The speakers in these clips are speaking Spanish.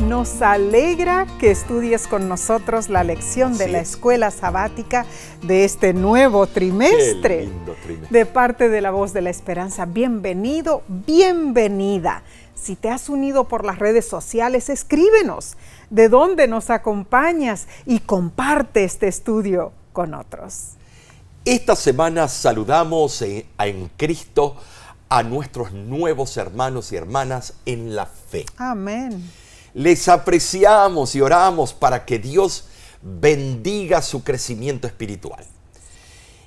Nos alegra que estudies con nosotros la lección de la escuela sabática de este nuevo trimestre. Qué lindo trimestre. De parte de La Voz de la Esperanza, bienvenido, bienvenida. Si te has unido por las redes sociales, escríbenos de dónde nos acompañas y comparte este estudio con otros. Esta semana saludamos en Cristo a nuestros nuevos hermanos y hermanas en la fe. Amén. Les apreciamos y oramos para que Dios bendiga su crecimiento espiritual.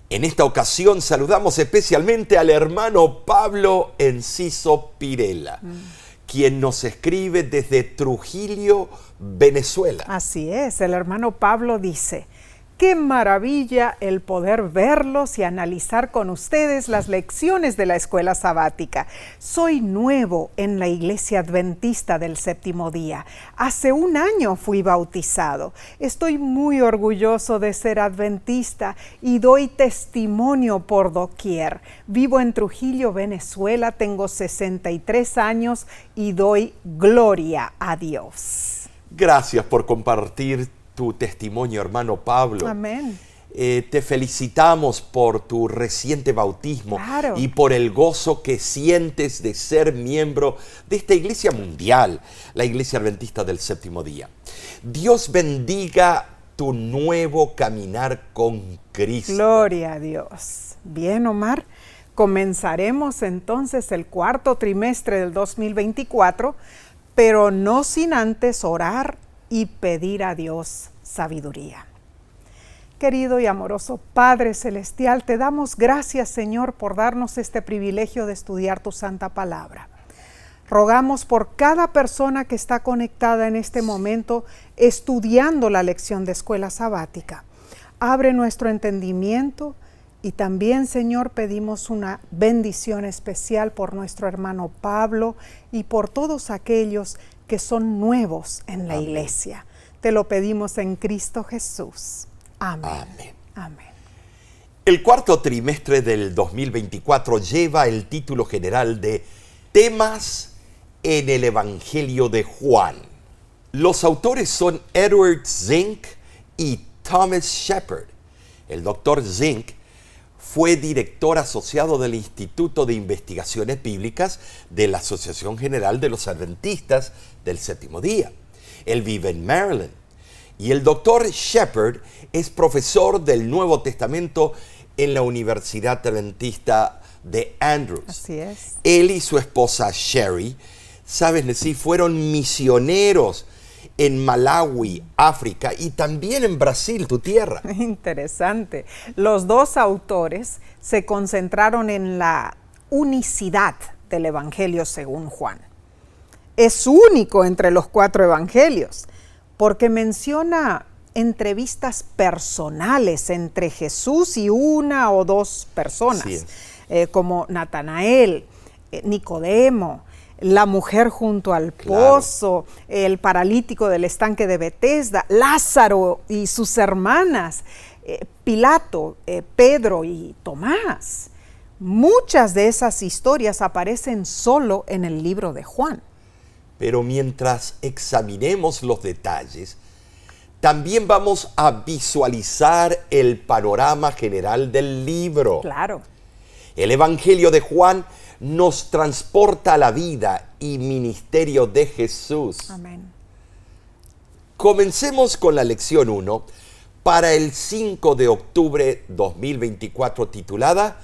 En esta ocasión saludamos especialmente al hermano Pablo Enciso Pirela, quien nos escribe desde Trujillo, Venezuela. Así es, el hermano Pablo dice: qué maravilla el poder verlos y analizar con ustedes las lecciones de la escuela sabática. Soy nuevo en la Iglesia Adventista del Séptimo Día. Hace un año fui bautizado. Estoy muy orgulloso de ser adventista y doy testimonio por doquier. Vivo en Trujillo, Venezuela, tengo 63 años y doy gloria a Dios. Gracias por compartir tu testimonio, hermano Pablo. Amén. Te felicitamos por tu reciente bautismo. Claro. Y por el gozo que sientes de ser miembro de esta iglesia mundial, la Iglesia Adventista del Séptimo Día. Dios bendiga tu nuevo caminar con Cristo. Gloria a Dios. Bien, Omar, comenzaremos entonces el cuarto trimestre del 2024, pero no sin antes orar y pedir a Dios sabiduría. Querido y amoroso Padre Celestial, te damos gracias, Señor, por darnos este privilegio de estudiar tu santa palabra. Rogamos por cada persona que está conectada en este momento estudiando la lección de escuela sabática. Abre nuestro entendimiento y también, Señor, pedimos una bendición especial por nuestro hermano Pablo y por todos aquellos que son nuevos en la iglesia. Te lo pedimos en Cristo Jesús. Amén. Amén. Amén. El cuarto trimestre del 2024 lleva el título general de Temas en el Evangelio de Juan. Los autores son Edward Zink y Thomas Shepard. El doctor Zink fue director asociado del Instituto de Investigaciones Bíblicas de la Asociación General de los Adventistas del Séptimo Día. Él vive en Maryland. Y el doctor Shepard es profesor del Nuevo Testamento en la Universidad Adventista de Andrews. Así es. Él y su esposa Sherry, sabes, Nessie, fueron misioneros en Malawi, África y también en Brasil, tu tierra. Interesante. Los dos autores se concentraron en la unicidad del Evangelio según Juan. Es único entre los 4 evangelios porque menciona entrevistas personales entre Jesús y una o dos personas, como Natanael, Nicodemo, la mujer junto al pozo, el paralítico del estanque de Betesda, Lázaro y sus hermanas, Pilato, Pedro y Tomás. Muchas de esas historias aparecen solo en el libro de Juan. Pero mientras examinemos los detalles, también vamos a visualizar el panorama general del libro. Claro. El Evangelio de Juan nos transporta a la vida y ministerio de Jesús. Amén. Comencemos con la lección 1 para el 5 de octubre 2024 titulada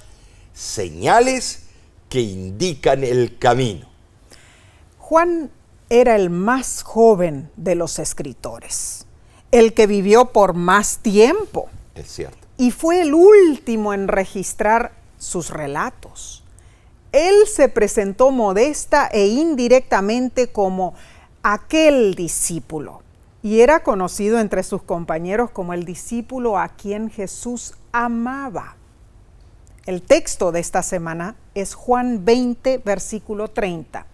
Señales que indican el camino. Juan era el más joven de los escritores, el que vivió por más tiempo. Es cierto. Y fue el último en registrar sus relatos. Él se presentó modesta e indirectamente como aquel discípulo y era conocido entre sus compañeros como el discípulo a quien Jesús amaba. El texto de esta semana es Juan 20, versículo 30.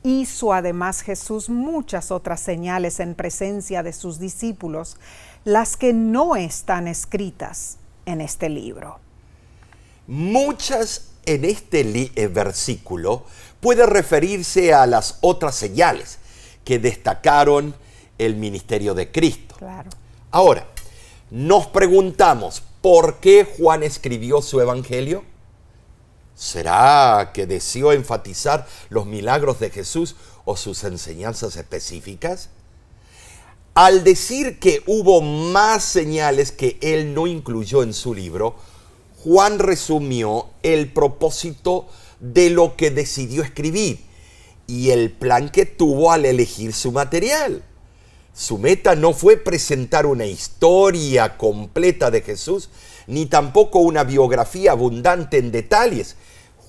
Hizo además Jesús muchas otras señales en presencia de sus discípulos, las que no están escritas en este libro. Muchas en este versículo puede referirse a las otras señales que destacaron el ministerio de Cristo. Claro. Ahora, nos preguntamos, ¿por qué Juan escribió su evangelio? ¿Será que deseó enfatizar los milagros de Jesús o sus enseñanzas específicas? Al decir que hubo más señales que él no incluyó en su libro, Juan resumió el propósito de lo que decidió escribir y el plan que tuvo al elegir su material. Su meta no fue presentar una historia completa de Jesús, ni tampoco una biografía abundante en detalles.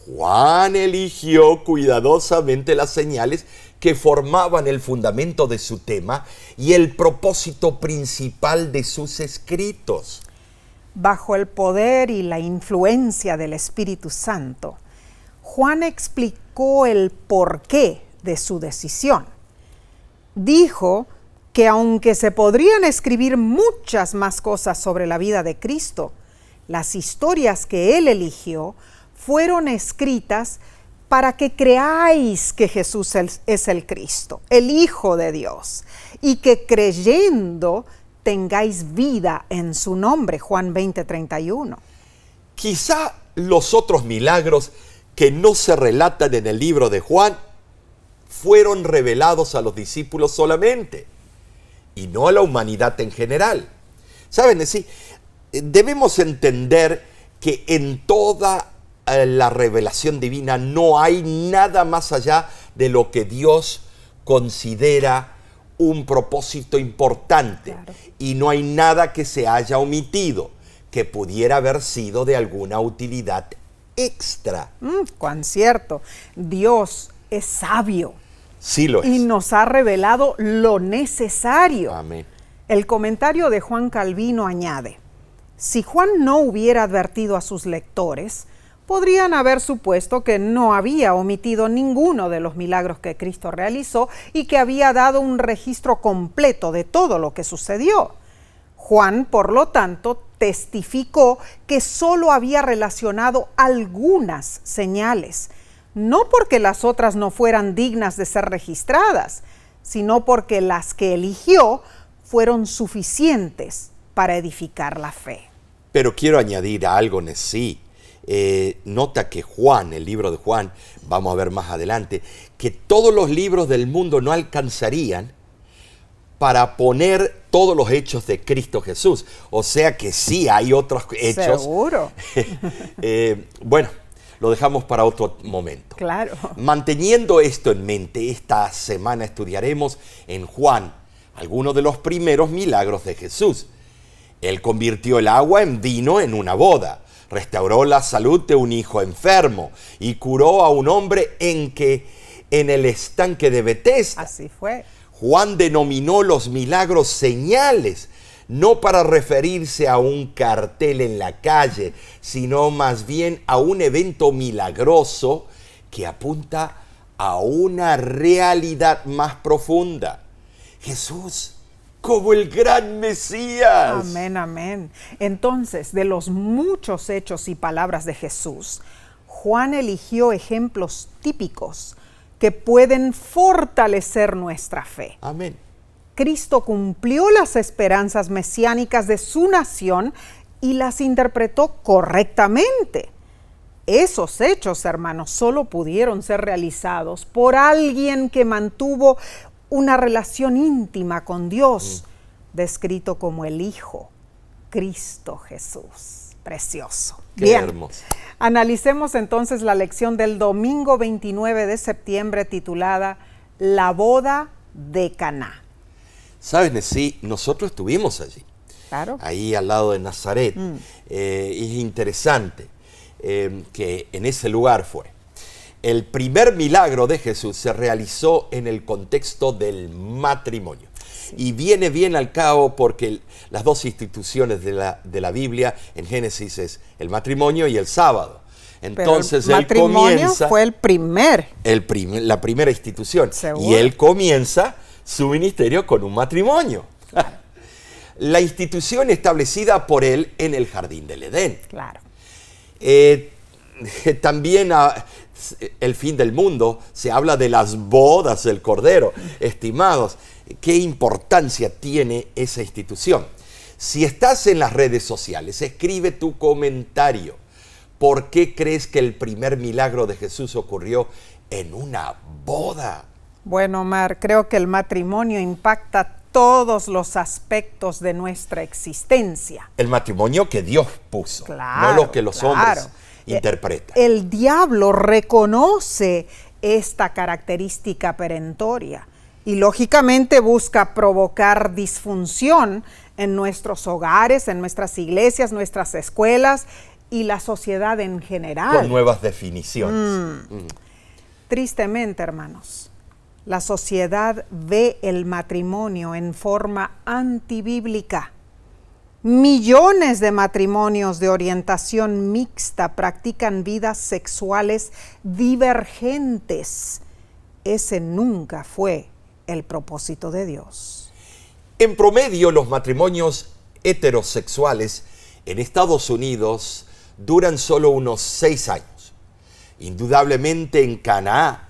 Juan eligió cuidadosamente las señales que formaban el fundamento de su tema y el propósito principal de sus escritos. Bajo el poder y la influencia del Espíritu Santo, Juan explicó el porqué de su decisión. Dijo que aunque se podrían escribir muchas más cosas sobre la vida de Cristo, las historias que él eligió fueron escritas para que creáis que Jesús es el Cristo, el Hijo de Dios, y que creyendo tengáis vida en su nombre. Juan 20:31. Quizá los otros milagros que no se relatan en el libro de Juan fueron revelados a los discípulos solamente y no a la humanidad en general. ¿Saben? Sí, debemos entender que en toda la revelación divina no hay nada más allá de lo que Dios considera un propósito importante. Claro. Y no hay nada que se haya omitido que pudiera haber sido de alguna utilidad extra. Cuán cierto. Dios es sabio. Sí lo es. Y nos ha revelado lo necesario. Amén. El comentario de Juan Calvino añade: si Juan no hubiera advertido a sus lectores, podrían haber supuesto que no había omitido ninguno de los milagros que Cristo realizó y que había dado un registro completo de todo lo que sucedió. Juan, por lo tanto, testificó que solo había relacionado algunas señales, no porque las otras no fueran dignas de ser registradas, sino porque las que eligió fueron suficientes para edificar la fe. Pero quiero añadir algo, Nesí. Nota que Juan, el libro de Juan, vamos a ver más adelante, que todos los libros del mundo no alcanzarían para poner todos los hechos de Cristo Jesús. O sea que sí hay otros hechos. Seguro. Bueno, lo dejamos para otro momento. Claro. Manteniendo esto en mente, esta semana estudiaremos en Juan algunos de los primeros milagros de Jesús. Él convirtió el agua en vino en una boda, restauró la salud de un hijo enfermo y curó a un hombre en el estanque de Betesda. Así fue. Juan denominó los milagros señales, no para referirse a un cartel en la calle, sino más bien a un evento milagroso que apunta a una realidad más profunda. Jesús como el gran Mesías. Amén, amén. Entonces, de los muchos hechos y palabras de Jesús, Juan eligió ejemplos típicos que pueden fortalecer nuestra fe. Amén. Cristo cumplió las esperanzas mesiánicas de su nación y las interpretó correctamente. Esos hechos, hermanos, solo pudieron ser realizados por alguien que mantuvo una relación íntima con Dios, descrito como el Hijo, Cristo Jesús. Precioso. Qué Bien, hermoso. Analicemos entonces la lección del domingo 29 de septiembre titulada La boda de Caná. ¿Sabes, sí? Nosotros estuvimos allí, Claro. ahí al lado de Nazaret. Es interesante que en ese lugar fue. El primer milagro de Jesús se realizó en el contexto del matrimonio. Sí. Y viene bien al cabo porque las dos instituciones de la Biblia en Génesis es el matrimonio y el sábado. Entonces el matrimonio fue la primera institución. ¿Seguro? Y él comienza su ministerio con un matrimonio. La institución establecida por él en el jardín del Edén. Claro. También el fin del mundo, se habla de las bodas del Cordero. Estimados, ¿qué importancia tiene esa institución? Si estás en las redes sociales, escribe tu comentario. ¿Por qué crees que el primer milagro de Jesús ocurrió en una boda? Bueno, Omar, creo que el matrimonio impacta todos los aspectos de nuestra existencia. El matrimonio que Dios puso, Claro, no lo que los hombres claro. interpretan. El diablo reconoce esta característica perentoria y lógicamente busca provocar disfunción en nuestros hogares, en nuestras iglesias, nuestras escuelas y la sociedad en general. Con nuevas definiciones. Tristemente, hermanos, la sociedad ve el matrimonio en forma antibíblica. Millones de matrimonios de orientación mixta practican vidas sexuales divergentes. Ese nunca fue el propósito de Dios. En promedio, los matrimonios heterosexuales en Estados Unidos duran solo unos 6 años. Indudablemente en Caná,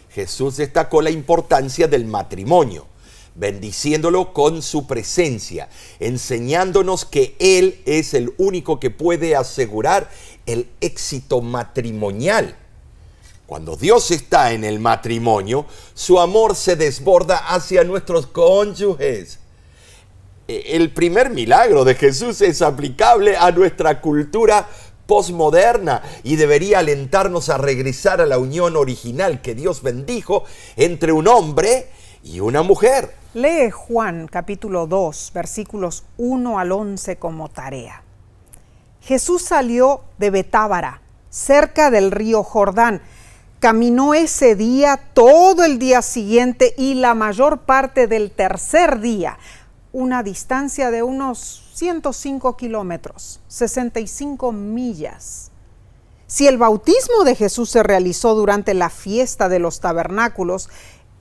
Jesús destacó la importancia del matrimonio, bendiciéndolo con su presencia, enseñándonos que Él es el único que puede asegurar el éxito matrimonial. Cuando Dios está en el matrimonio, su amor se desborda hacia nuestros cónyuges. El primer milagro de Jesús es aplicable a nuestra cultura posmoderna y debería alentarnos a regresar a la unión original que Dios bendijo entre un hombre y una mujer. Lee Juan capítulo 2, versículos 1 al 11 como tarea. Jesús salió de Betábara, cerca del río Jordán. Caminó ese día, todo el día siguiente y la mayor parte del tercer día, una distancia de unos 105 kilómetros, 65 millas. Si el bautismo de Jesús se realizó durante la fiesta de los tabernáculos,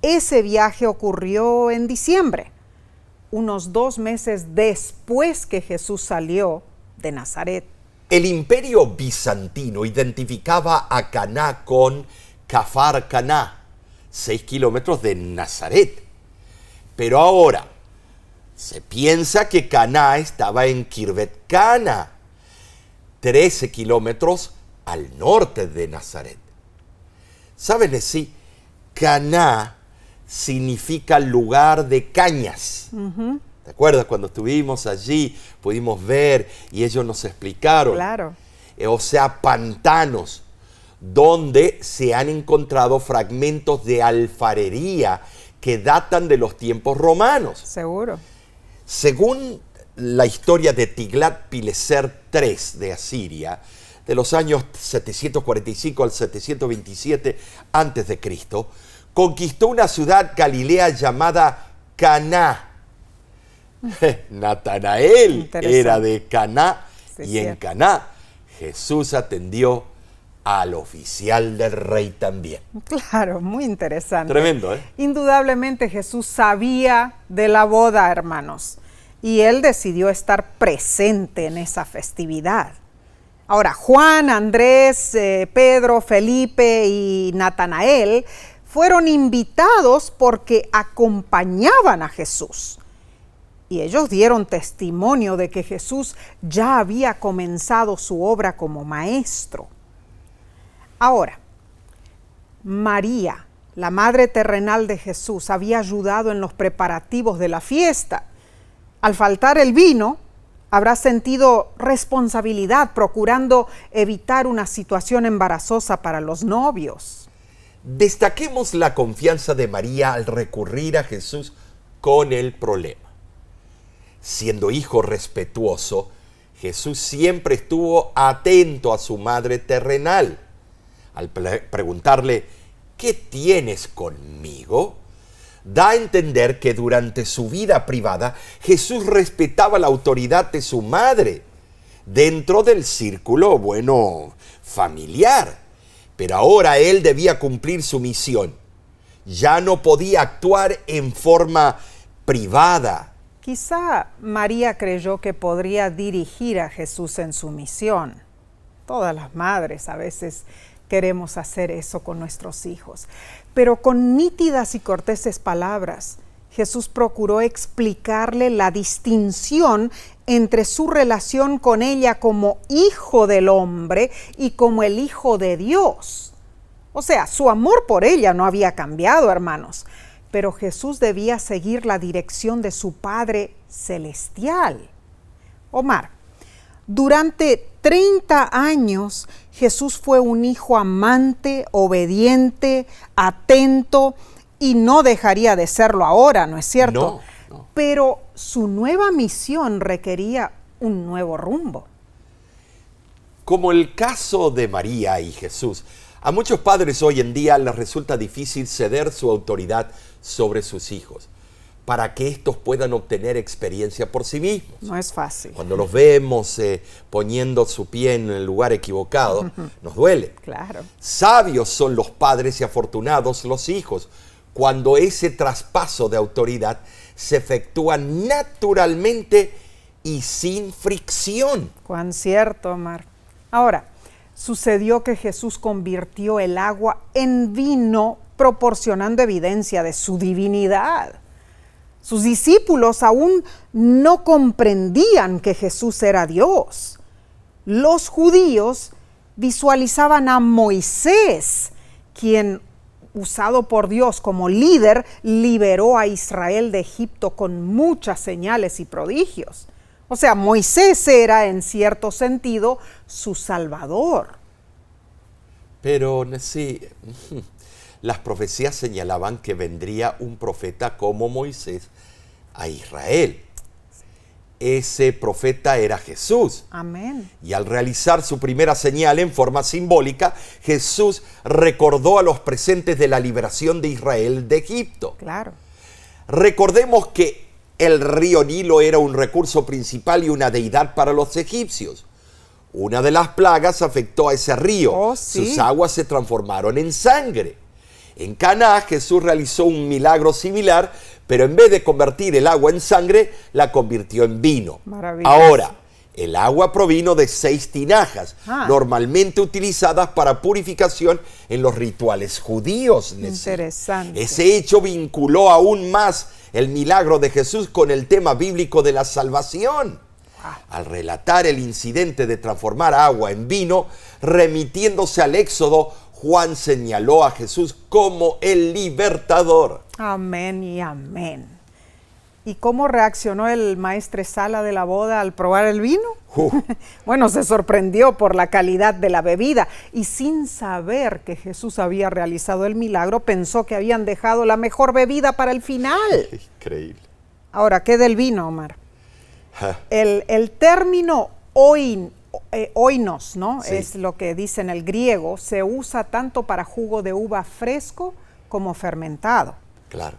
ese viaje ocurrió en diciembre, unos 2 meses después que Jesús salió de Nazaret. El imperio bizantino identificaba a Caná con Kafar Caná, 6 kilómetros de Nazaret. Pero ahora se piensa que Caná estaba en Kirvet Cana, 13 kilómetros al norte de Nazaret. ¿Saben así? Caná significa lugar de cañas. ¿Te acuerdas? Cuando estuvimos allí, pudimos ver y ellos nos explicaron. Claro. O sea, pantanos, donde se han encontrado fragmentos de alfarería que datan de los tiempos romanos. Seguro. Según la historia de Tiglat-Pileser III de Asiria, de los años 745 al 727 a.C., conquistó una ciudad galilea llamada Caná. Natanael era de Caná, sí, y en Caná Jesús atendió al oficial del rey también. Claro, muy interesante. Tremendo, ¿eh? Indudablemente Jesús sabía de la boda, hermanos, y él decidió estar presente en esa festividad. Ahora, Juan, Andrés, Pedro, Felipe y Natanael fueron invitados porque acompañaban a Jesús. Y ellos dieron testimonio de que Jesús ya había comenzado su obra como maestro. Ahora, María, la madre terrenal de Jesús, había ayudado en los preparativos de la fiesta. Al faltar el vino, habrá sentido responsabilidad procurando evitar una situación embarazosa para los novios. Destaquemos la confianza de María al recurrir a Jesús con el problema. Siendo hijo respetuoso, Jesús siempre estuvo atento a su madre terrenal. Al preguntarle, ¿qué tienes conmigo?, da a entender que durante su vida privada Jesús respetaba la autoridad de su madre dentro del círculo, familiar. Pero ahora él debía cumplir su misión. Ya no podía actuar en forma privada. Quizá María creyó que podría dirigir a Jesús en su misión. Todas las madres a veces queremos hacer eso con nuestros hijos. Pero con nítidas y corteses palabras, Jesús procuró explicarle la distinción entre su relación con ella como hijo del hombre y como el hijo de Dios. O sea, su amor por ella no había cambiado, hermanos, pero Jesús debía seguir la dirección de su Padre Celestial. Omar, durante 30 años Jesús fue un hijo amante, obediente, atento, y no dejaría de serlo ahora, ¿no es cierto? No. Pero su nueva misión requería un nuevo rumbo. Como el caso de María y Jesús, a muchos padres hoy en día les resulta difícil ceder su autoridad sobre sus hijos para que estos puedan obtener experiencia por sí mismos. No es fácil. Cuando los vemos poniendo su pie en el lugar equivocado, nos duele. Claro. Sabios son los padres y afortunados los hijos, cuando ese traspaso de autoridad se efectúa naturalmente y sin fricción. Cuán cierto, Omar. Ahora, sucedió que Jesús convirtió el agua en vino, proporcionando evidencia de su divinidad. Sus discípulos aún no comprendían que Jesús era Dios. Los judíos visualizaban a Moisés, quien, usado por Dios como líder, liberó a Israel de Egipto con muchas señales y prodigios. O sea, Moisés era, en cierto sentido, su salvador. Pero sí, las profecías señalaban que vendría un profeta como Moisés a Israel. Ese profeta era Jesús. Amén. Y al realizar su primera señal en forma simbólica, Jesús recordó a los presentes de la liberación de Israel de Egipto. Claro. Recordemos que el río Nilo era un recurso principal y una deidad para los egipcios. Una de las plagas afectó a ese río. Oh, sí. Sus aguas se transformaron en sangre. En Caná, Jesús realizó un milagro similar, pero en vez de convertir el agua en sangre, la convirtió en vino. Maravilloso. Ahora, el agua provino de 6 tinajas, normalmente utilizadas para purificación en los rituales judíos. Interesante. Ese hecho vinculó aún más el milagro de Jesús con el tema bíblico de la salvación. Al relatar el incidente de transformar agua en vino, remitiéndose al Éxodo, Juan señaló a Jesús como el libertador. Amén y amén. ¿Y cómo reaccionó el maestresala de la boda al probar el vino? Bueno, se sorprendió por la calidad de la bebida y sin saber que Jesús había realizado el milagro, pensó que habían dejado la mejor bebida para el final. Increíble. Ahora, ¿qué del vino, Omar? El término oinos, ¿no? Sí. Es lo que dice en el griego, se usa tanto para jugo de uva fresco como fermentado. Claro.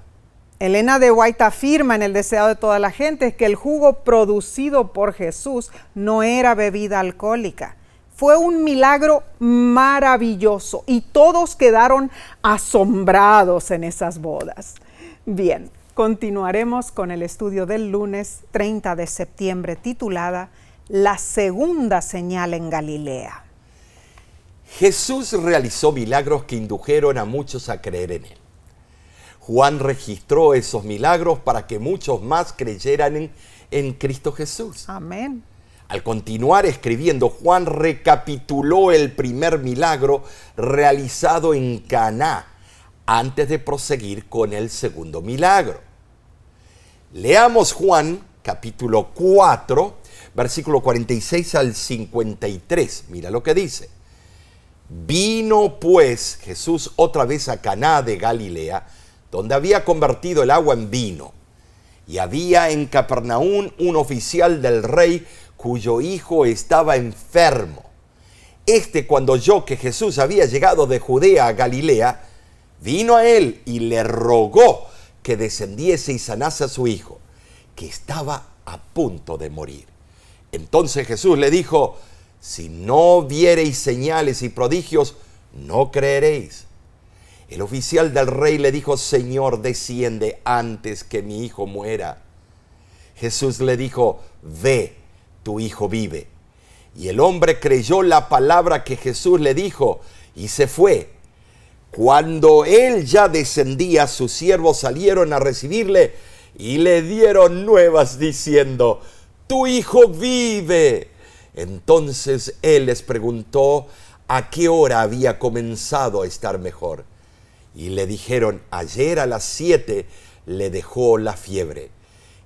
Elena de White afirma en El Deseado de toda la gente que el jugo producido por Jesús no era bebida alcohólica. Fue un milagro maravilloso y todos quedaron asombrados en esas bodas. Bien, continuaremos con el estudio del lunes 30 de septiembre titulada La segunda señal en Galilea. Jesús realizó milagros que indujeron a muchos a creer en él. Juan registró esos milagros para que muchos más creyeran en Cristo Jesús. Amén. Al continuar escribiendo, Juan recapituló el primer milagro realizado en Caná, antes de proseguir con el segundo milagro. Leamos Juan, capítulo 4, versículo 46 al 53. Mira lo que dice. Vino pues Jesús otra vez a Caná de Galilea, donde había convertido el agua en vino. Y había en Capernaum un oficial del rey cuyo hijo estaba enfermo. Cuando oyó que Jesús había llegado de Judea a Galilea, vino a él y le rogó que descendiese y sanase a su hijo, que estaba a punto de morir. Entonces Jesús le dijo, si no viereis señales y prodigios, no creeréis. El oficial del rey le dijo, Señor, desciende antes que mi hijo muera. Jesús le dijo, ve, tu hijo vive. Y el hombre creyó la palabra que Jesús le dijo, y se fue. Cuando él ya descendía, sus siervos salieron a recibirle y le dieron nuevas diciendo: tu hijo vive. Entonces él les preguntó a qué hora había comenzado a estar mejor. Y le dijeron: ayer a las 7 le dejó la fiebre.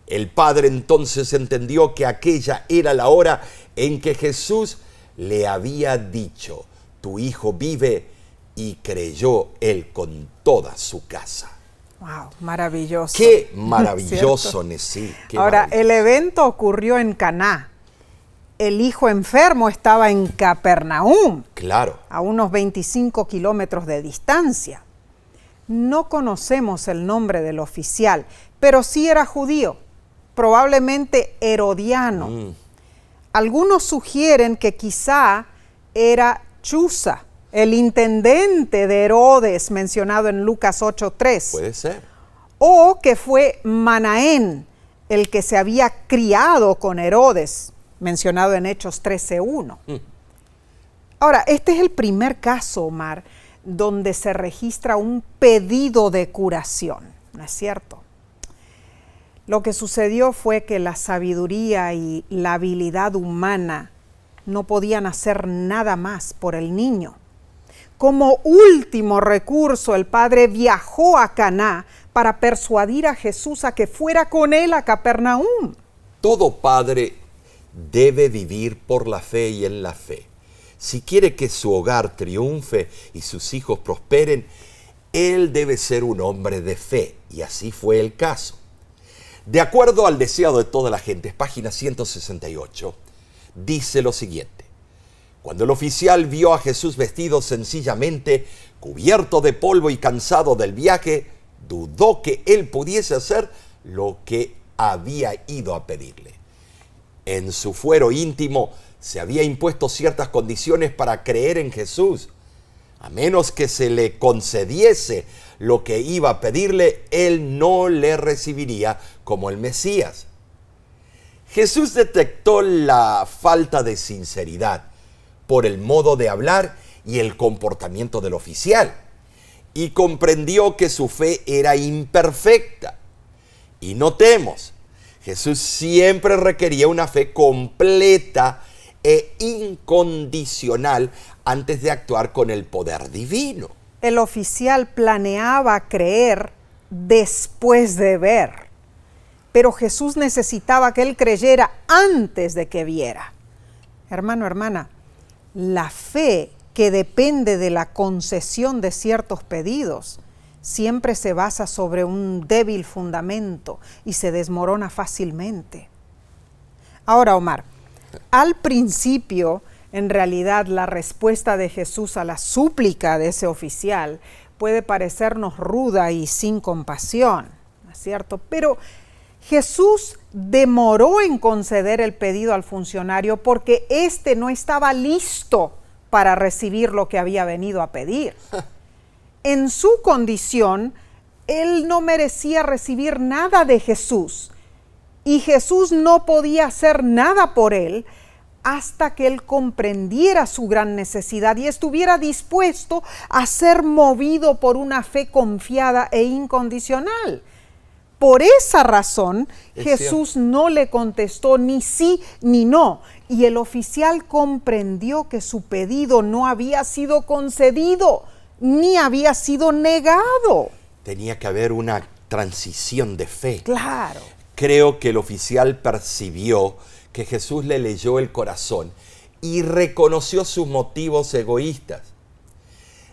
El padre entonces entendió que aquella era la hora en que Jesús le había dicho: tu hijo vive, y creyó él con toda su casa. Wow, maravilloso. Qué maravilloso, Nesí. Ahora, el evento ocurrió en Caná. El hijo enfermo estaba en Capernaum. Claro. A unos 25 kilómetros de distancia. No conocemos el nombre del oficial, pero sí era judío, probablemente herodiano. Algunos sugieren que quizá era Chuza, el intendente de Herodes mencionado en Lucas 8:3. Puede ser. O que fue Manaén, el que se había criado con Herodes, mencionado en Hechos 13:1. Ahora, este es el primer caso, Omar, donde se registra un pedido de curación, ¿no es cierto? Lo que sucedió fue que la sabiduría y la habilidad humana no podían hacer nada más por el niño. Como último recurso, el padre viajó a Caná para persuadir a Jesús a que fuera con él a Capernaum. Todo padre debe vivir por la fe y en la fe. Si quiere que su hogar triunfe y sus hijos prosperen, él debe ser un hombre de fe, y así fue el caso. De acuerdo al deseo de toda la gente, página 168, dice lo siguiente: cuando el oficial vio a Jesús vestido sencillamente, cubierto de polvo y cansado del viaje, dudó que él pudiese hacer lo que había ido a pedirle. En su fuero íntimo se había impuesto ciertas condiciones para creer en Jesús. A menos que se le concediese lo que iba a pedirle, él no le recibiría como el Mesías. Jesús detectó la falta de sinceridad por el modo de hablar y el comportamiento del oficial, y comprendió que su fe era imperfecta. Y notemos, Jesús siempre requería una fe completa e incondicional antes de actuar con el poder divino. El oficial planeaba creer después de ver, pero Jesús necesitaba que él creyera antes de que viera. Hermano, hermana, la fe que depende de la concesión de ciertos pedidos siempre se basa sobre un débil fundamento y se desmorona fácilmente. Ahora, Omar, al principio, en realidad, la respuesta de Jesús a la súplica de ese oficial puede parecernos ruda y sin compasión, ¿no es cierto? Pero Jesús demoró en conceder el pedido al funcionario porque éste no estaba listo para recibir lo que había venido a pedir. En su condición, él no merecía recibir nada de Jesús, y Jesús no podía hacer nada por él hasta que él comprendiera su gran necesidad y estuviera dispuesto a ser movido por una fe confiada e incondicional. Por esa razón, Jesús no le contestó ni sí ni no, y el oficial comprendió que su pedido no había sido concedido ni había sido negado. Tenía que haber una transición de fe. Claro. Creo que el oficial percibió que Jesús le leyó el corazón y reconoció sus motivos egoístas.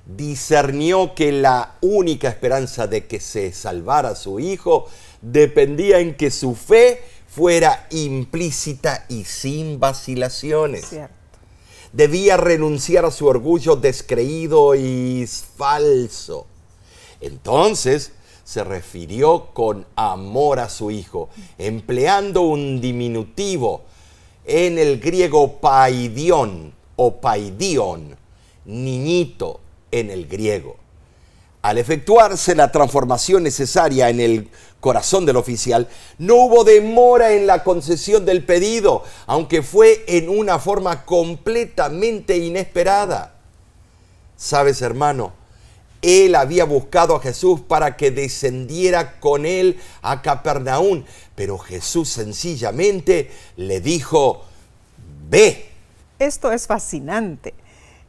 Discernió que la única esperanza de que se salvara su hijo dependía en que su fe fuera implícita y sin vacilaciones. Cierto. Debía renunciar a su orgullo descreído y falso. Entonces se refirió con amor a su hijo, empleando un diminutivo, en el griego paidion o paidion, niñito en el griego. Al efectuarse la transformación necesaria en el corazón del oficial, no hubo demora en la concesión del pedido, aunque fue en una forma completamente inesperada. ¿Sabes, hermano? Él había buscado a Jesús para que descendiera con él a Capernaum, pero Jesús sencillamente le dijo, ve. Esto es fascinante.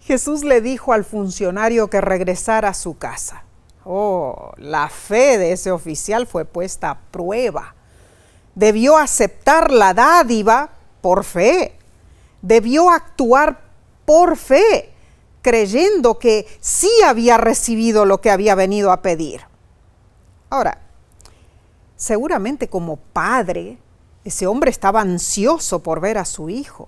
Jesús le dijo al funcionario que regresara a su casa. Oh, la fe de ese oficial fue puesta a prueba. Debió aceptar la dádiva por fe. Debió actuar por fe, creyendo que sí había recibido lo que había venido a pedir. Ahora, seguramente como padre, ese hombre estaba ansioso por ver a su hijo.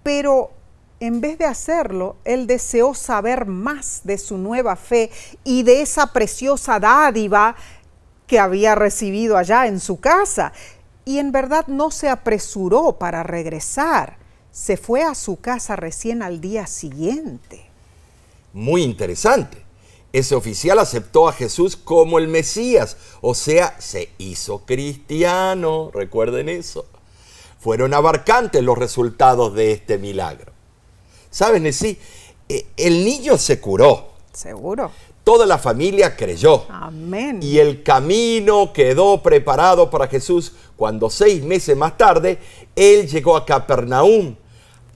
Pero en vez de hacerlo, él deseó saber más de su nueva fe y de esa preciosa dádiva que había recibido allá en su casa. Y en verdad no se apresuró para regresar. Se fue a su casa recién al día siguiente. Muy interesante. Ese oficial aceptó a Jesús como el Mesías, o sea, se hizo cristiano. Recuerden eso. Fueron abarcantes los resultados de este milagro. ¿Saben, Nesí? El niño se curó. Seguro. Toda la familia creyó. Amén. Y el camino quedó preparado para Jesús cuando 6 meses más tarde, él llegó a Capernaum,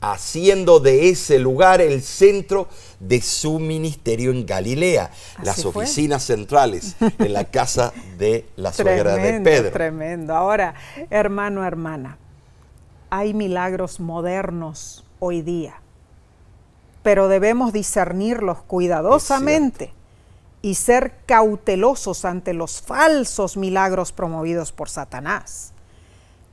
haciendo de ese lugar el centro de su ministerio en Galilea, las oficinas centrales de la casa de la suegra de Pedro. Tremendo. Ahora, hermano, hermana, hay milagros modernos hoy día, pero debemos discernirlos cuidadosamente y ser cautelosos ante los falsos milagros promovidos por Satanás.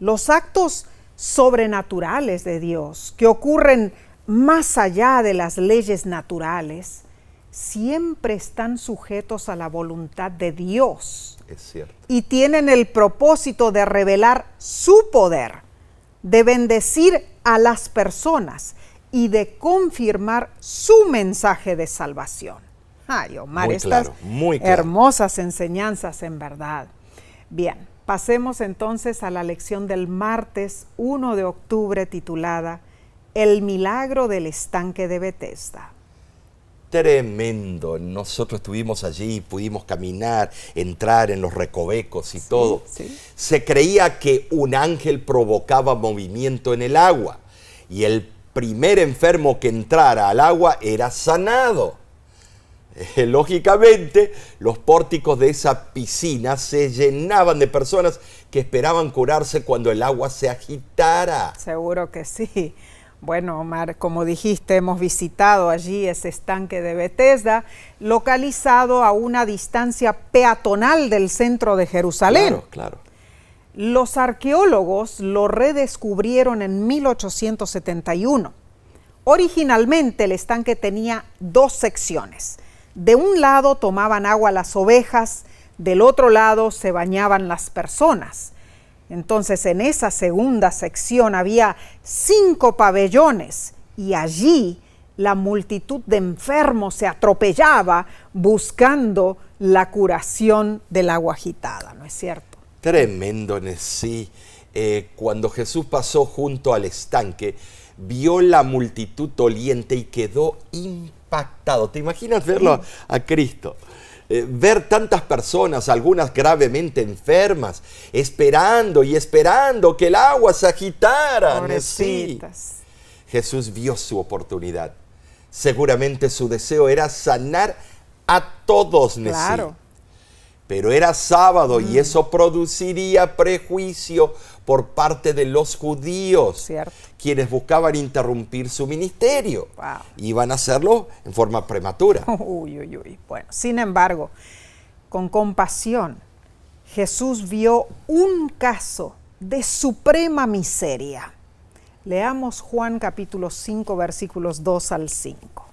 Los actos sobrenaturales de Dios, que ocurren más allá de las leyes naturales, siempre están sujetos a la voluntad de Dios. Es cierto. Y tienen el propósito de revelar su poder, de bendecir a las personas y de confirmar su mensaje de salvación. Ay, Omar, muy estas claro, muy claro. Hermosas enseñanzas en verdad. Bien, pasemos entonces a la lección del martes 1 de octubre titulada El milagro del estanque de Betesda. Tremendo. Nosotros estuvimos allí, pudimos caminar, entrar en los recovecos y todo. Sí. Se creía que un ángel provocaba movimiento en el agua y el primer enfermo que entrara al agua era sanado. Lógicamente, los pórticos de esa piscina se llenaban de personas que esperaban curarse cuando el agua se agitara. Seguro que sí. Bueno, Omar, como dijiste, hemos visitado allí ese estanque de Betesda, localizado a una distancia peatonal del centro de Jerusalén. Claro, claro. Los arqueólogos lo redescubrieron en 1871. Originalmente el estanque tenía 2 secciones. De un lado tomaban agua las ovejas, del otro lado se bañaban las personas. Entonces en esa segunda sección había 5 pabellones y allí la multitud de enfermos se atropellaba buscando la curación del agua agitada, ¿no es cierto? Tremendo, sí. Cuando Jesús pasó junto al estanque, vio la multitud doliente y quedó impactado. ¿Te imaginas verlo a Cristo? Ver tantas personas, algunas gravemente enfermas, esperando y esperando que el agua se agitara. Pobrecitas. Sí. Jesús vio su oportunidad. Seguramente su deseo era sanar a todos. Claro. Pero era sábado y eso produciría prejuicio por parte de los judíos, Cierto. quienes buscaban interrumpir su ministerio. Wow. Iban a hacerlo en forma prematura. Uy, uy, uy. Bueno, sin embargo, con compasión, Jesús vio un caso de suprema miseria. Leamos Juan capítulo 5, versículos 2 al 5.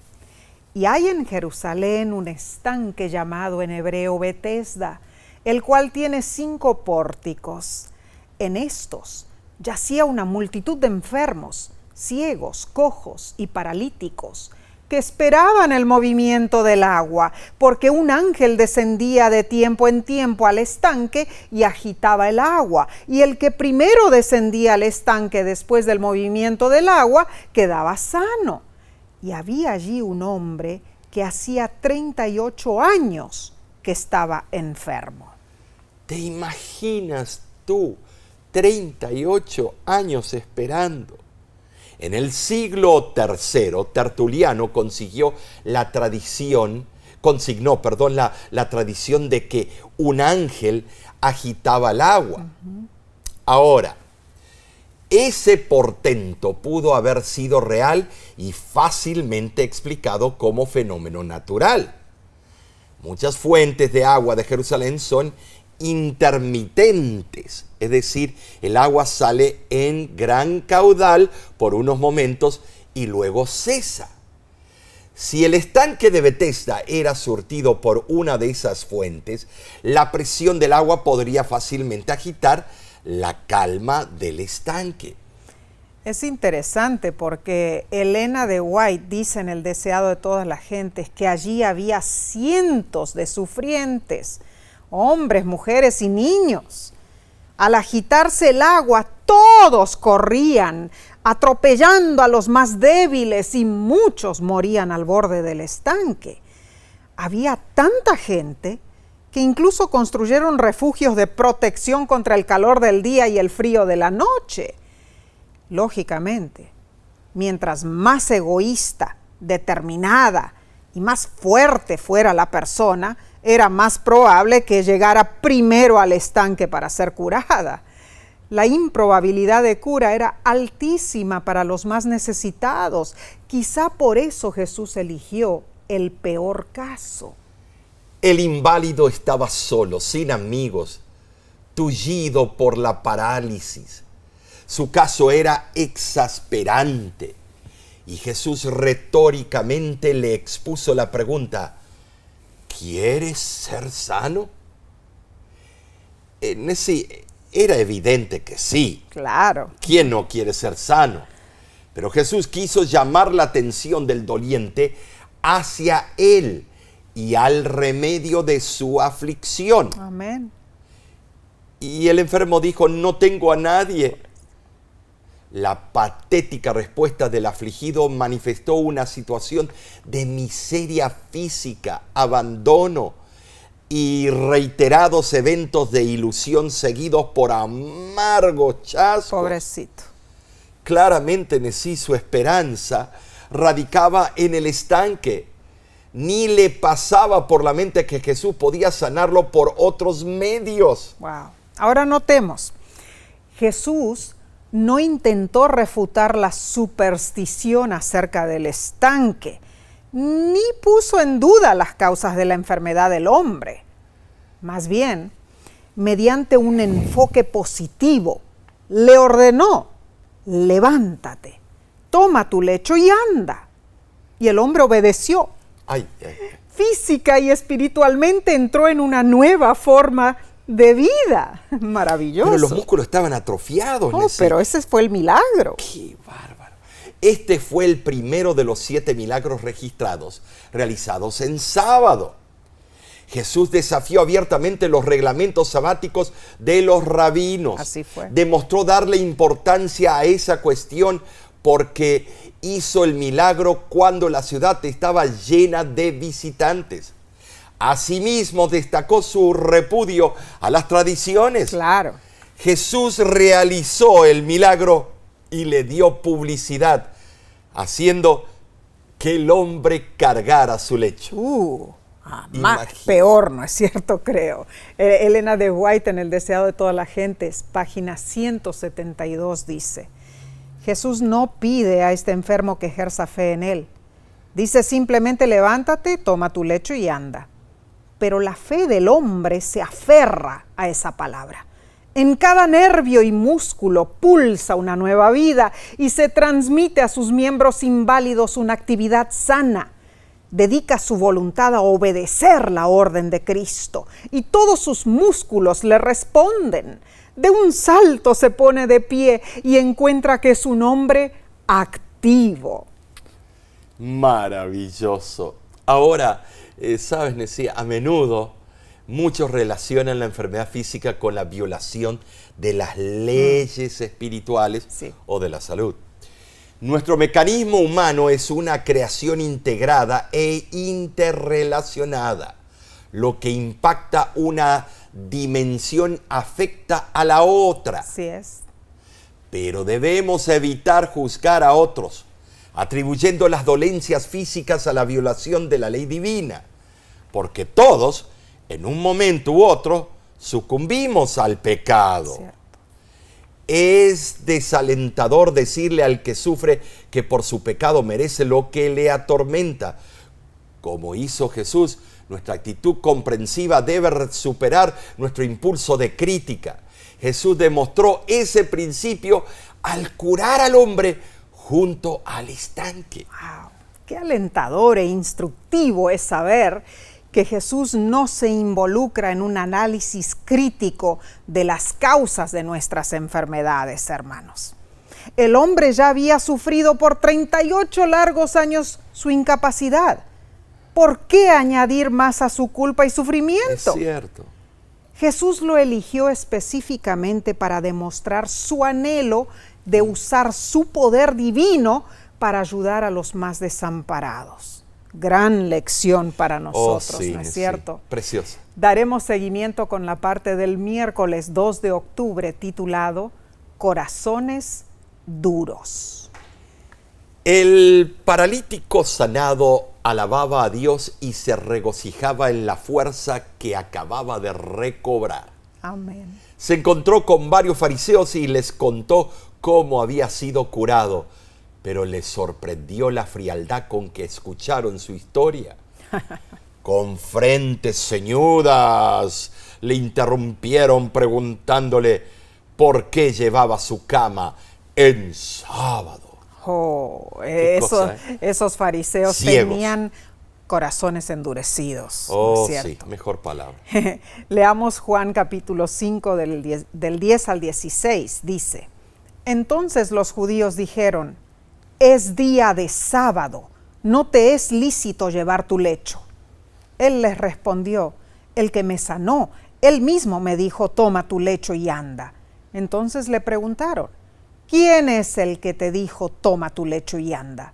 Y hay en Jerusalén un estanque llamado en hebreo Betesda, el cual tiene 5 pórticos. En estos yacía una multitud de enfermos, ciegos, cojos y paralíticos, que esperaban el movimiento del agua, porque un ángel descendía de tiempo en tiempo al estanque y agitaba el agua, y el que primero descendía al estanque después del movimiento del agua quedaba sano. y había allí un hombre que hacía 38 años que estaba enfermo. ¿Te imaginas tú 38 años esperando? En el siglo III, Tertuliano consignó la tradición de que un ángel agitaba el agua. Ahora, ese portento pudo haber sido real y fácilmente explicado como fenómeno natural. Muchas fuentes de agua de Jerusalén son intermitentes, es decir, el agua sale en gran caudal por unos momentos y luego cesa. Si el estanque de Betesda era surtido por una de esas fuentes, la presión del agua podría fácilmente agitar la calma del estanque. Es interesante porque Elena de White dice en El deseado de todas las gentes que allí había cientos de sufrientes, hombres, mujeres y niños. Al agitarse el agua, todos corrían, atropellando a los más débiles, y muchos morían al borde del estanque. Había tanta gente que incluso construyeron refugios de protección contra el calor del día y el frío de la noche. Lógicamente, mientras más egoísta, determinada y más fuerte fuera la persona, era más probable que llegara primero al estanque para ser curada. La improbabilidad de cura era altísima para los más necesitados. Quizá por eso Jesús eligió el peor caso. El inválido estaba solo, sin amigos, tullido por la parálisis. Su caso era exasperante y Jesús retóricamente le expuso la pregunta: ¿quieres ser sano? Era evidente que sí. Claro. ¿Quién no quiere ser sano? Pero Jesús quiso llamar la atención del doliente hacia él y al remedio de su aflicción. Amén. Y el enfermo dijo: no tengo a nadie. La patética respuesta del afligido manifestó una situación de miseria física, abandono y reiterados eventos de ilusión seguidos por amargos chascos. Pobrecito. Claramente su esperanza radicaba en el estanque. Ni le pasaba por la mente que Jesús podía sanarlo por otros medios. Wow. Ahora notemos, Jesús no intentó refutar la superstición acerca del estanque, ni puso en duda las causas de la enfermedad del hombre. Más bien, mediante un enfoque positivo, le ordenó: levántate, toma tu lecho y anda. Y el hombre obedeció. Física y espiritualmente entró en una nueva forma de vida. Maravilloso. Pero los músculos estaban atrofiados. Pero ese fue el milagro. ¡Qué bárbaro! Este fue el primero de los 7 milagros registrados, realizados en sábado. Jesús desafió abiertamente los reglamentos sabáticos de los rabinos. Así fue. Demostró darle importancia a esa cuestión porque hizo el milagro cuando la ciudad estaba llena de visitantes. Asimismo, destacó su repudio a las tradiciones. Claro. Jesús realizó el milagro y le dio publicidad, haciendo que el hombre cargara su lecho. Más peor, ¿no es cierto? Creo. Elena de White en El deseado de todas las gentes, página 172, dice: Jesús no pide a este enfermo que ejerza fe en él. Dice simplemente: levántate, toma tu lecho y anda. Pero la fe del hombre se aferra a esa palabra. En cada nervio y músculo pulsa una nueva vida y se transmite a sus miembros inválidos una actividad sana. Dedica su voluntad a obedecer la orden de Cristo y todos sus músculos le responden. De un salto se pone de pie y encuentra que es un hombre activo. Maravilloso. Ahora, sabes, Nessie, a menudo muchos relacionan la enfermedad física con la violación de las leyes espirituales o de la salud. Nuestro mecanismo humano es una creación integrada e interrelacionada. Lo que impacta una dimensión afecta a la otra. Así es. Pero debemos evitar juzgar a otros, atribuyendo las dolencias físicas a la violación de la ley divina, porque todos, en un momento u otro, sucumbimos al pecado. Cierto. Es desalentador decirle al que sufre que por su pecado merece lo que le atormenta. Como hizo Jesús, nuestra actitud comprensiva debe superar nuestro impulso de crítica. Jesús demostró ese principio al curar al hombre junto al estanque. ¡Wow! Qué alentador e instructivo es saber que Jesús no se involucra en un análisis crítico de las causas de nuestras enfermedades, hermanos. El hombre ya había sufrido por 38 largos años su incapacidad. ¿Por qué añadir más a su culpa y sufrimiento? Es cierto. Jesús lo eligió específicamente para demostrar su anhelo de usar su poder divino para ayudar a los más desamparados. Gran lección para nosotros, sí, ¿no es cierto? Sí, precioso. Daremos seguimiento con la parte del miércoles 2 de octubre titulado Corazones duros. El paralítico sanado alababa a Dios y se regocijaba en la fuerza que acababa de recobrar. Amén. Se encontró con varios fariseos y les contó cómo había sido curado, pero les sorprendió la frialdad con que escucharon su historia. Con frentes ceñudas le interrumpieron preguntándole por qué llevaba su cama en sábado. Oh, cosa, esos fariseos ciegos. tenían corazones endurecidos. Oh, ¿cierto? sí, mejor palabra. Leamos Juan capítulo 5 del 10 al 16. Dice, entonces los judíos dijeron, es día de sábado, no te es lícito llevar tu lecho. Él les respondió, el que me sanó, él mismo me dijo, toma tu lecho y anda. Entonces le preguntaron, ¿quién es el que te dijo, toma tu lecho y anda?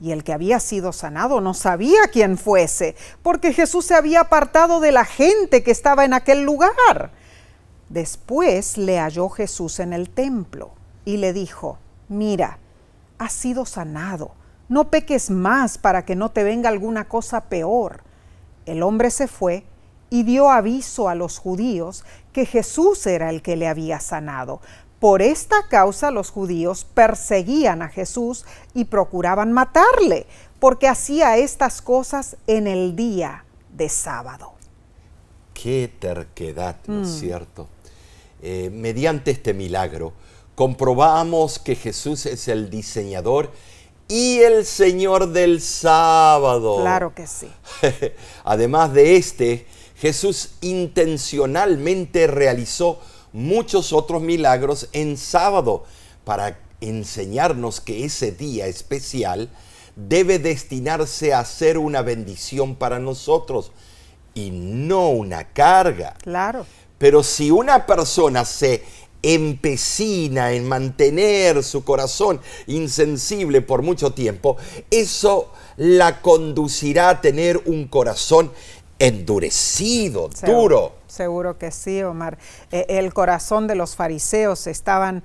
Y el que había sido sanado no sabía quién fuese, porque Jesús se había apartado de la gente que estaba en aquel lugar. Después le halló Jesús en el templo y le dijo, mira, has sido sanado, no peques más para que no te venga alguna cosa peor. El hombre se fue y dio aviso a los judíos que Jesús era el que le había sanado. Por esta causa los judíos perseguían a Jesús y procuraban matarle, porque hacía estas cosas en el día de sábado. Qué terquedad, ¿no es cierto? Mediante este milagro, comprobamos que Jesús es el diseñador y el Señor del sábado. Claro que sí. Además de Jesús intencionalmente realizó muchos otros milagros en sábado para enseñarnos que ese día especial debe destinarse a ser una bendición para nosotros y no una carga. Claro. Pero si una persona se empecina en mantener su corazón insensible por mucho tiempo, eso la conducirá a tener un corazón endurecido, duro. Seguro que sí, Omar. El corazón de los fariseos estaba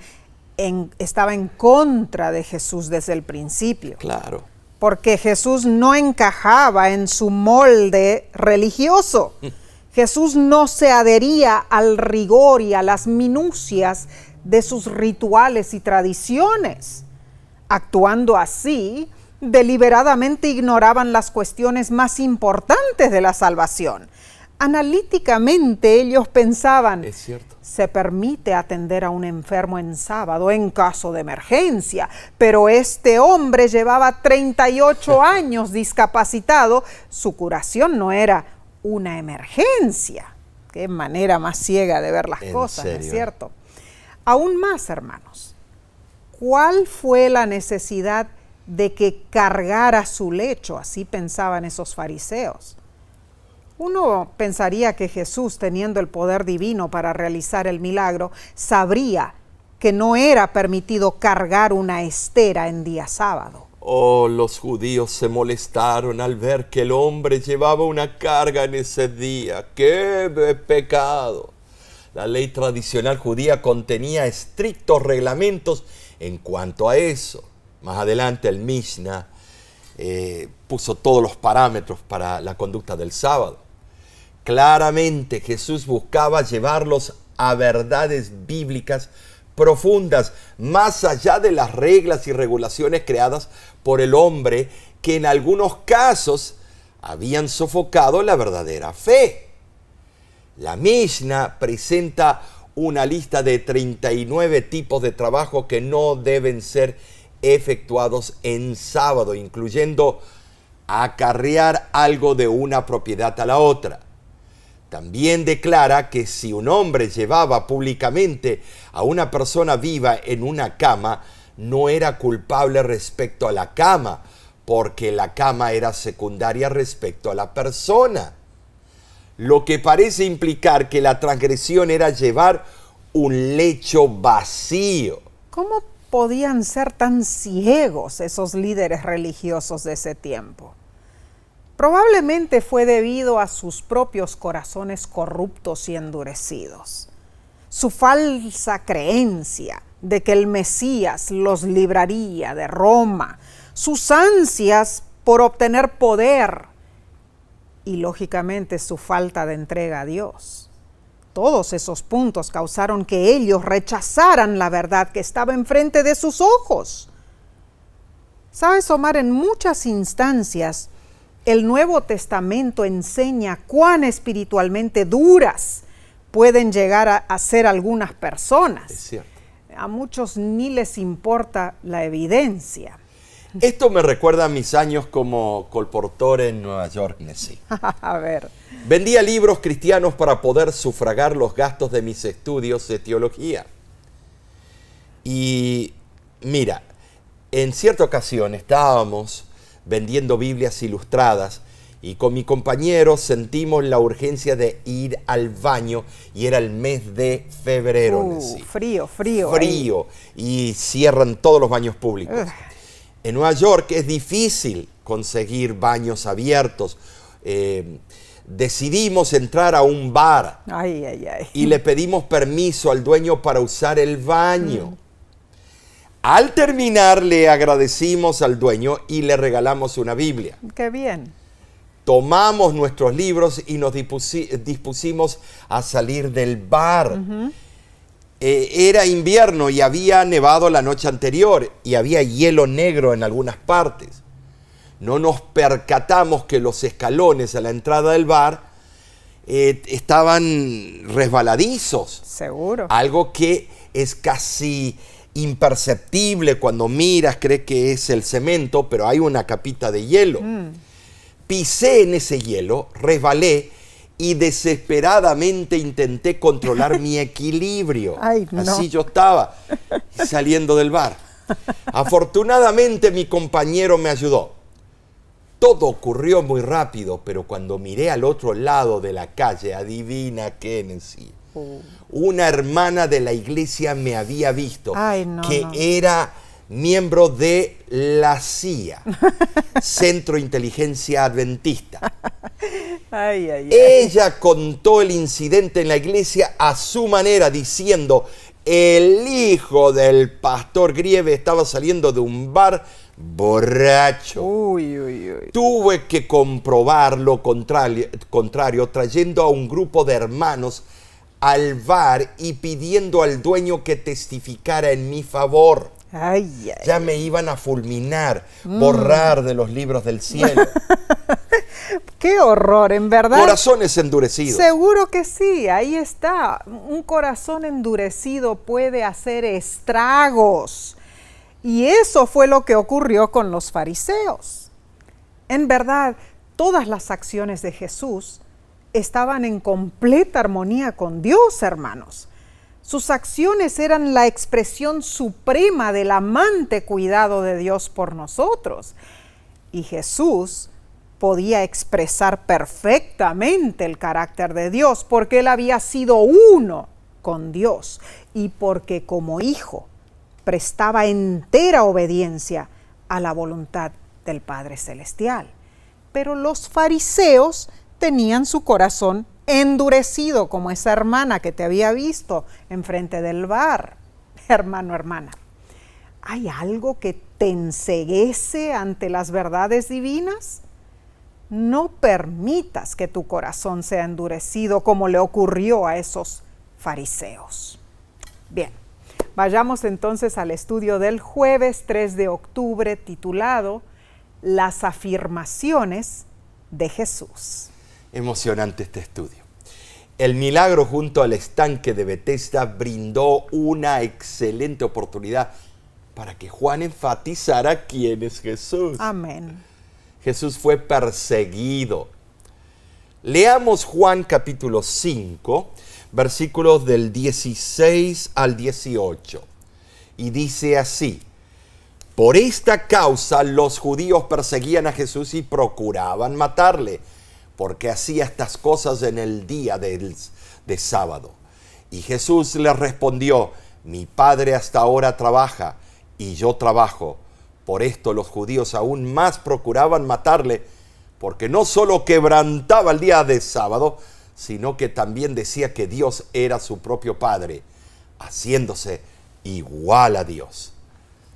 en contra de Jesús desde el principio. Claro. Porque Jesús no encajaba en su molde religioso. Jesús no se adhería al rigor y a las minucias de sus rituales y tradiciones. Actuando así, deliberadamente ignoraban las cuestiones más importantes de la salvación. Analíticamente ellos pensaban, Es cierto. se permite atender a un enfermo en sábado en caso de emergencia, pero este hombre llevaba 38 años discapacitado, su curación no era una emergencia. Qué manera más ciega de ver las cosas, ¿no es cierto? Aún más, hermanos, ¿cuál fue la necesidad de que cargara su lecho? Así pensaban esos fariseos. Uno pensaría que Jesús, teniendo el poder divino para realizar el milagro, sabría que no era permitido cargar una estera en día sábado. Oh, los judíos se molestaron al ver que el hombre llevaba una carga en ese día. ¡Qué pecado! La ley tradicional judía contenía estrictos reglamentos en cuanto a eso. Más adelante el Mishnah puso todos los parámetros para la conducta del sábado. Claramente Jesús buscaba llevarlos a verdades bíblicas profundas, más allá de las reglas y regulaciones creadas por el hombre, que en algunos casos habían sofocado la verdadera fe. La Mishnah presenta una lista de 39 tipos de trabajo que no deben ser efectuados en sábado, incluyendo acarrear algo de una propiedad a la otra. También declara que si un hombre llevaba públicamente a una persona viva en una cama, no era culpable respecto a la cama, porque la cama era secundaria respecto a la persona. Lo que parece implicar que la transgresión era llevar un lecho vacío. ¿Cómo podían ser tan ciegos esos líderes religiosos de ese tiempo? Probablemente fue debido a sus propios corazones corruptos y endurecidos. Su falsa creencia de que el Mesías los libraría de Roma, sus ansias por obtener poder y, lógicamente, su falta de entrega a Dios. Todos esos puntos causaron que ellos rechazaran la verdad que estaba enfrente de sus ojos. ¿Sabes, Omar? En muchas instancias, el Nuevo Testamento enseña cuán espiritualmente duras pueden llegar a ser algunas personas. Es cierto. A muchos ni les importa la evidencia. Esto me recuerda a mis años como colportor en Nueva York, Nessie. A ver. Vendía libros cristianos para poder sufragar los gastos de mis estudios de teología. Y mira, en cierta ocasión estábamos vendiendo Biblias ilustradas y con mi compañero sentimos la urgencia de ir al baño y era el mes de febrero. Frío. Frío y cierran todos los baños públicos. En Nueva York es difícil conseguir baños abiertos. Decidimos entrar a un bar y le pedimos permiso al dueño para usar el baño. Al terminar, le agradecimos al dueño y le regalamos una Biblia. ¡Qué bien! Tomamos nuestros libros y nos dispusimos a salir del bar. Era invierno y había nevado la noche anterior y había hielo negro en algunas partes. No nos percatamos que los escalones a la entrada del bar estaban resbaladizos. Seguro. Algo que es casi imperceptible cuando miras, crees que es el cemento, pero hay una capita de hielo. Pisé en ese hielo, resbalé y desesperadamente intenté controlar mi equilibrio. Ay, no. Así yo estaba saliendo del bar. Afortunadamente mi compañero me ayudó. Todo ocurrió muy rápido, pero cuando miré al otro lado de la calle, adivina qué, Nessie. Una hermana de la iglesia me había visto, era miembro de la CIA, Centro de Inteligencia Adventista. Ella contó el incidente en la iglesia a su manera, diciendo: el hijo del pastor Grieve estaba saliendo de un bar borracho. Tuve que comprobar lo contrario, trayendo a un grupo de hermanos al bar y pidiendo al dueño que testificara en mi favor. Ya me iban a fulminar, borrar de los libros del cielo. ¡Qué horror, en verdad! Corazones endurecidos. Seguro que sí, ahí está. Un corazón endurecido puede hacer estragos. Y eso fue lo que ocurrió con los fariseos. En verdad, todas las acciones de Jesús estaban en completa armonía con Dios, hermanos. Sus acciones eran la expresión suprema del amante cuidado de Dios por nosotros. Y Jesús podía expresar perfectamente el carácter de Dios porque Él había sido uno con Dios y porque como hijo prestaba entera obediencia a la voluntad del Padre Celestial. Pero los fariseos tenían su corazón endurecido, como esa hermana que te había visto enfrente del bar. Hermano, hermana, ¿hay algo que te enceguece ante las verdades divinas? No permitas que tu corazón sea endurecido como le ocurrió a esos fariseos. Bien, vayamos entonces al estudio del jueves 3 de octubre titulado Las afirmaciones de Jesús. Emocionante este estudio. El milagro junto al estanque de Betesda brindó una excelente oportunidad para que Juan enfatizara quién es Jesús. Amén. Jesús fue perseguido. Leamos Juan capítulo 5, versículos del 16 al 18. Y dice así: por esta causa los judíos perseguían a Jesús y procuraban matarle, porque hacía estas cosas en el día de sábado. Y Jesús les respondió: mi Padre hasta ahora trabaja y yo trabajo. Por esto los judíos aún más procuraban matarle, porque no solo quebrantaba el día de sábado, sino que también decía que Dios era su propio Padre, haciéndose igual a Dios.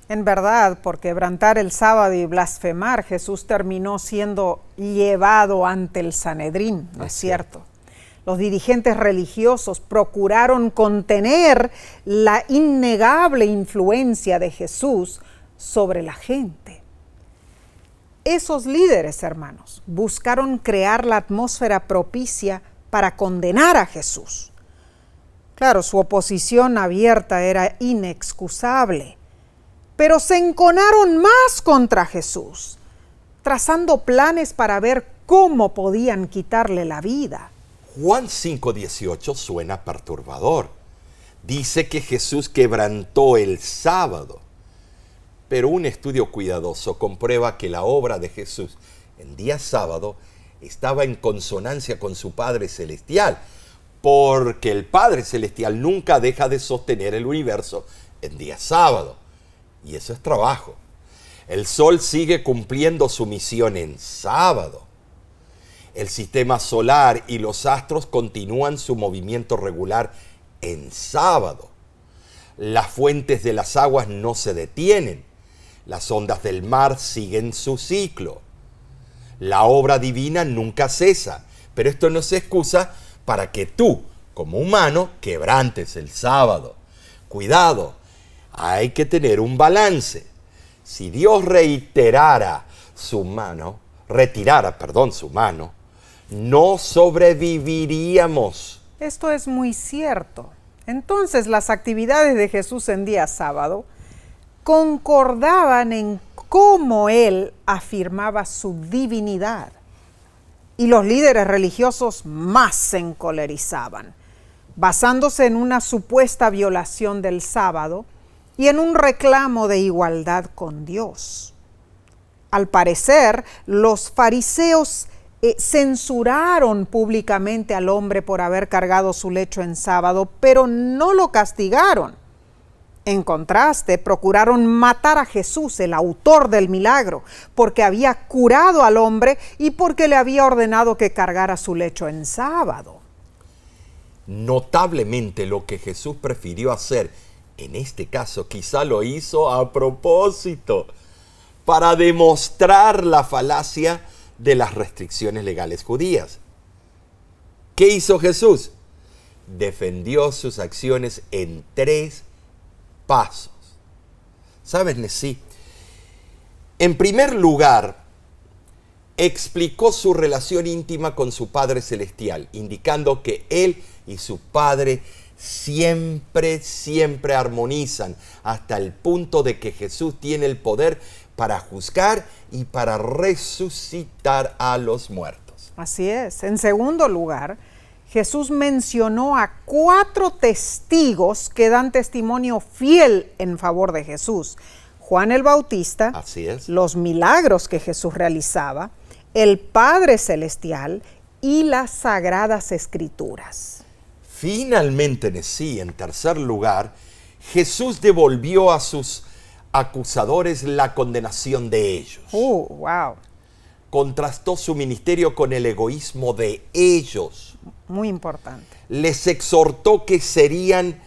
En verdad, por quebrantar el sábado y blasfemar, Jesús terminó siendo llevado ante el Sanedrín, ¿no es cierto? Los dirigentes religiosos procuraron contener la innegable influencia de Jesús sobre la gente. Esos líderes, hermanos, buscaron crear la atmósfera propicia para condenar a Jesús. Claro, su oposición abierta era inexcusable, pero se enconaron más contra Jesús, trazando planes para ver cómo podían quitarle la vida. Juan 5:18 suena perturbador. Dice que Jesús quebrantó el sábado. Pero un estudio cuidadoso comprueba que la obra de Jesús en día sábado estaba en consonancia con su Padre Celestial, porque el Padre Celestial nunca deja de sostener el universo en día sábado. Y eso es trabajo. El sol sigue cumpliendo su misión en sábado. El sistema solar y los astros continúan su movimiento regular en sábado. Las fuentes de las aguas no se detienen. Las ondas del mar siguen su ciclo. La obra divina nunca cesa, pero esto no es excusa para que tú, como humano, quebrantes el sábado. Cuidado, hay que tener un balance. Si Dios retirara su mano, no sobreviviríamos. Esto es muy cierto. Entonces, las actividades de Jesús en día sábado concordaban en cómo él afirmaba su divinidad. Y los líderes religiosos más se encolerizaban, basándose en una supuesta violación del sábado y en un reclamo de igualdad con Dios. Al parecer, los fariseos censuraron públicamente al hombre por haber cargado su lecho en sábado, pero no lo castigaron. En contraste, procuraron matar a Jesús, el autor del milagro, porque había curado al hombre y porque le había ordenado que cargara su lecho en sábado. Notablemente, lo que Jesús prefirió hacer en este caso quizá lo hizo a propósito, para demostrar la falacia de las restricciones legales judías. ¿Qué hizo Jesús? Defendió sus acciones en 3 pasos. ¿Sabes, Nesí? En primer lugar, explicó su relación íntima con su Padre Celestial, indicando que Él y su Padre siempre armonizan, hasta el punto de que Jesús tiene el poder para juzgar y para resucitar a los muertos. Así es. En segundo lugar, Jesús mencionó a 4 testigos que dan testimonio fiel en favor de Jesús. Juan el Bautista, así es, los milagros que Jesús realizaba, el Padre Celestial y las Sagradas Escrituras. Finalmente, en tercer lugar, Jesús devolvió a sus acusadores la condenación de ellos. Wow. Contrastó su ministerio con el egoísmo de ellos. Muy importante. Les exhortó que serían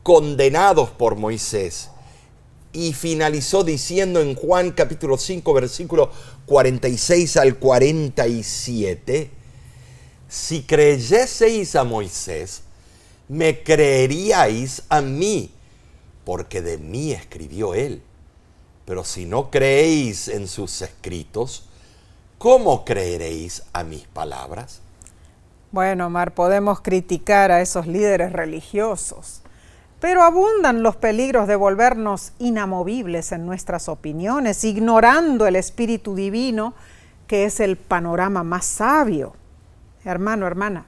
condenados por Moisés. Y finalizó diciendo en Juan capítulo 5, versículo 46 al 47, si creyeseis a Moisés, me creeríais a mí, porque de mí escribió él. Pero si no creéis en sus escritos, ¿cómo creeréis a mis palabras? Bueno, Omar, podemos criticar a esos líderes religiosos, pero abundan los peligros de volvernos inamovibles en nuestras opiniones, ignorando el Espíritu Divino, que es el panorama más sabio. Hermano, hermana,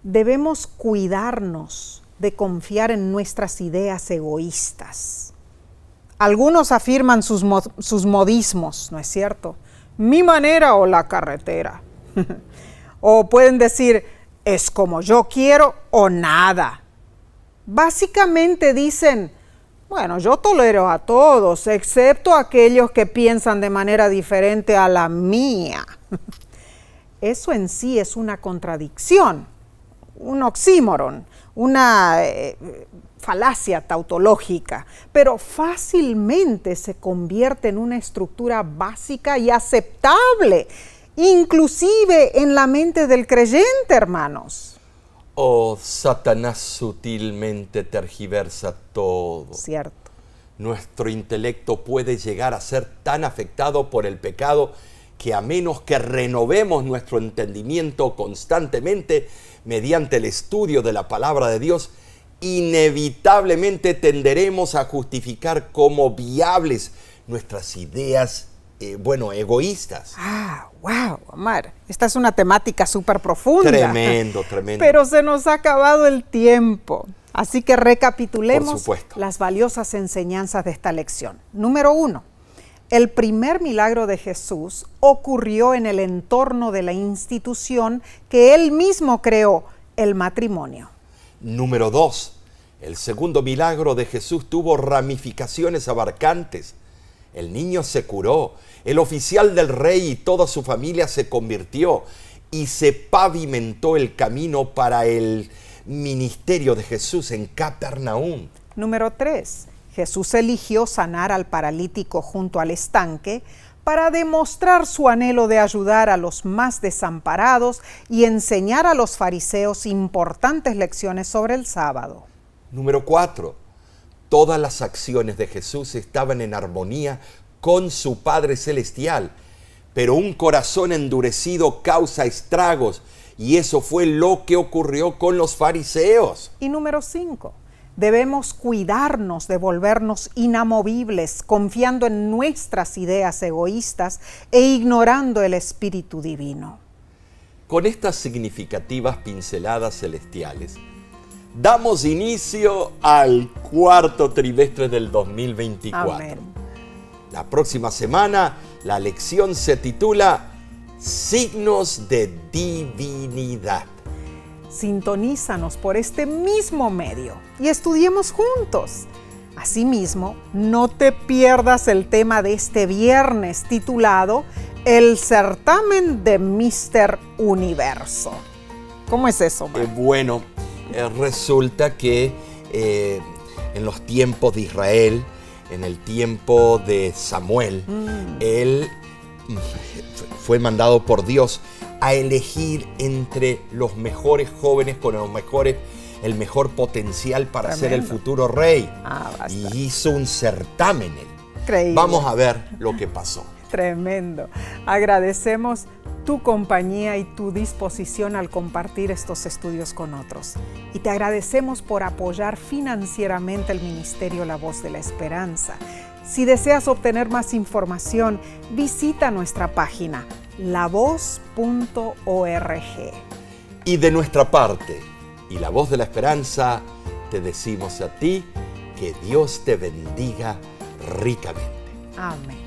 debemos cuidarnos de confiar en nuestras ideas egoístas. Algunos afirman sus modismos, ¿no es cierto? Mi manera o la carretera. O pueden decir, es como yo quiero o nada. Básicamente dicen, bueno, yo tolero a todos, excepto a aquellos que piensan de manera diferente a la mía. Eso en sí es una contradicción, un oxímoron, una falacia tautológica, pero fácilmente se convierte en una estructura básica y aceptable, inclusive en la mente del creyente, hermanos. Oh, Satanás sutilmente tergiversa todo. Cierto. Nuestro intelecto puede llegar a ser tan afectado por el pecado que a menos que renovemos nuestro entendimiento constantemente mediante el estudio de la palabra de Dios, inevitablemente tenderemos a justificar como viables nuestras ideas egoístas. Wow, Omar, esta es una temática súper profunda. Tremendo. Pero se nos ha acabado el tiempo. Así que recapitulemos las valiosas enseñanzas de esta lección. Número 1, el primer milagro de Jesús ocurrió en el entorno de la institución que Él mismo creó, el matrimonio. Número 2, el segundo milagro de Jesús tuvo ramificaciones abarcantes. El niño se curó, el oficial del rey y toda su familia se convirtió y se pavimentó el camino para el ministerio de Jesús en Capernaum. Número 3, Jesús eligió sanar al paralítico junto al estanque para demostrar su anhelo de ayudar a los más desamparados y enseñar a los fariseos importantes lecciones sobre el sábado. Número 4, todas las acciones de Jesús estaban en armonía con su Padre Celestial, pero un corazón endurecido causa estragos, y eso fue lo que ocurrió con los fariseos. Y número 5, debemos cuidarnos de volvernos inamovibles, confiando en nuestras ideas egoístas e ignorando el Espíritu Divino. Con estas significativas pinceladas celestiales, damos inicio al cuarto trimestre del 2024. Amén. La próxima semana, la lección se titula Signos de Divinidad. Sintonízanos por este mismo medio y estudiemos juntos. Asimismo, no te pierdas el tema de este viernes titulado El certamen de Mr. Universo. ¿Cómo es eso, Mar? Resulta que en los tiempos de Israel, en el tiempo de Samuel, él fue mandado por Dios a elegir entre los mejores jóvenes con el mejor potencial para ser el futuro rey. Y hizo un certamen. Increíble. Vamos a ver lo que pasó. Tremendo. Agradecemos tu compañía y tu disposición al compartir estos estudios con otros. Y te agradecemos por apoyar financieramente el Ministerio La Voz de la Esperanza. Si deseas obtener más información, visita nuestra página lavoz.org. Y de nuestra parte, y La Voz de la Esperanza, te decimos a ti que Dios te bendiga ricamente. Amén.